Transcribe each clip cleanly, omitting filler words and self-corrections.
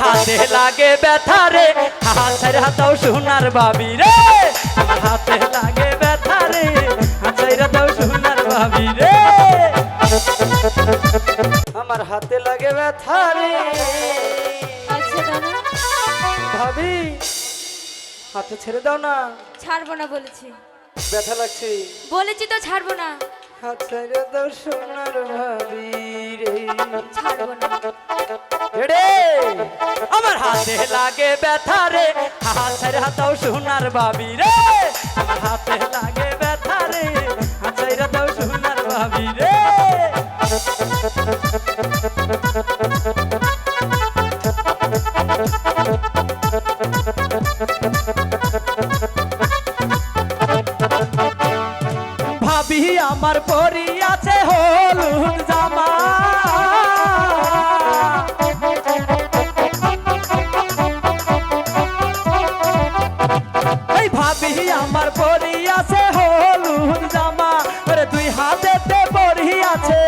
হাতে লাগে ব্যথা রে, হাত ছাইরা দাও সোনার ভাবি রে। আমার হাতে লাগে ব্যথা রে, হাত ছাইরা দাও সোনার ভাবি রে। আমার হাতে লাগে ব্যথা রে। আচ্ছা দাদা, ভাবি হাতে ছেড়ে দাও না, ছাড়বো না বলেছি। ব্যথা লাগছে। বলেছি তো ছাড়বো না। হাত ছাইরা দাও সোনার ভাবি রে। ছাড়বো না। রে আমার হাতে লাগে ব্যথা রে, হাত ছাইরা দাও সোনার ভাবি রে। আমার হাতে লাগে ব্যথা রে, হাত ছাইরা দাও সোনার ভাবি রে। ভাবি আমার পরি আছে হলুদ জামা, এই ভাবি আমার পরি আছে হলুদ জামা। ওরে দুই হাতেতে পরি আছে,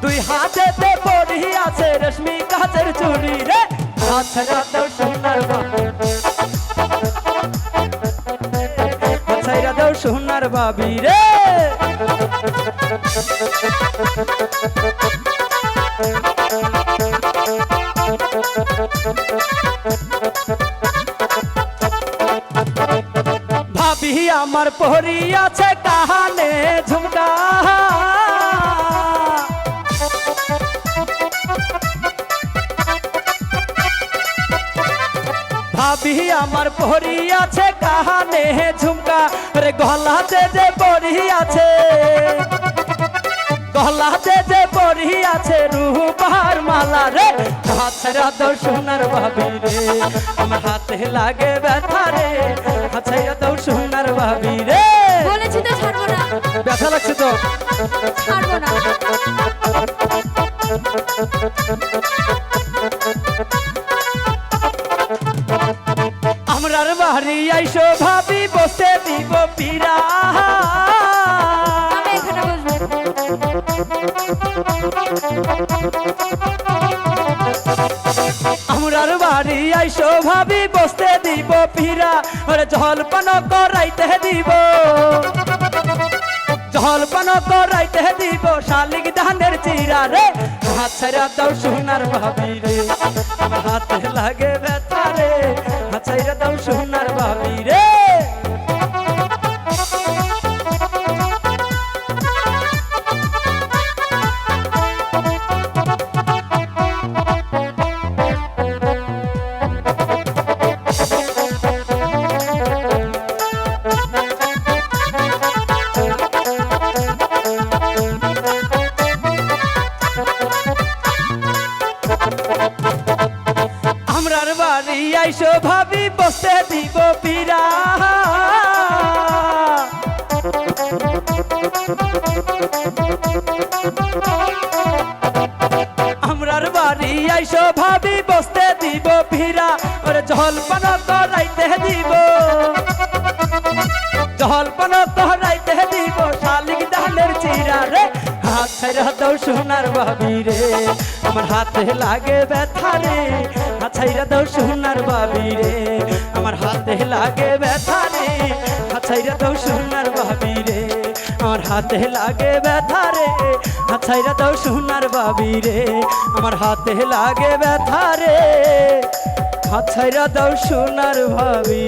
দুই হাতেতে পরি আছে রেশমি কাচের চুড়ি রে। হাত ছাইরা দাও সোনার ভাবি, হাত ছাইরা দাও সোনার ভাবি রে। ভাবি আমার পরি আছে কানে ঝুমকা, ভাবি আমার পরি আছে কানে ঝুমকা। রে গলাতে যে পরি আছে, গলাতে যে পরি আছে রূপার মালা রে। হাত ছাইরা দাও সোনার ভাবি রে। আমার হাতে লাগে ব্যথা রে, হাত ছাইরা দাও সোনার ভাবি রে। বলেছি তো ছাড়বো না। ব্যথা লাগছে তো, ছাড়বো না। আমরার বাড়ি আইসো ভাবি বসে দিব পিরা। আমি এখানে বসবো। আমরার বাড়ি আইসো ভাবি বসতে দিব পিরা। ওরে জলপান করাইতে দিব, জলপান করাইতে দিব শালিক ধানের চিরা রে। হাত ছাইরা দাও সোনার ভাবি রে। আমার হাতে লাগে ব্যথা রে, হাত ছাইরা দাও সোনার ভাবি রে। আমরার বাড়ি আইসো ভাবি বসতে দিব পিরা। আমরার বাড়ি আইসো ভাবি বসতে দিব পিরা। ওরে জলপান করাইতে দিব, জলপান করাইতে দিব শালিক ধানের চিরা রে। হাত ছাইরা দাও সোনার ভাবি রে। আমার হাতে লাগে ব্যথা রে, হাত ছাইরা দাও সোনার ভাবি রে। আমার হাতে লাগে ব্যথা রে, হাত ছাইরা দাও সোনার ভাবি রে। আমার হাতে লাগে ব্যথা রে, হাত ছাইরা দাও সোনার ভাবি রে। আমার হাতে লাগে ব্যথা রে, হাত ছাইরা দাও সোনার ভাবি।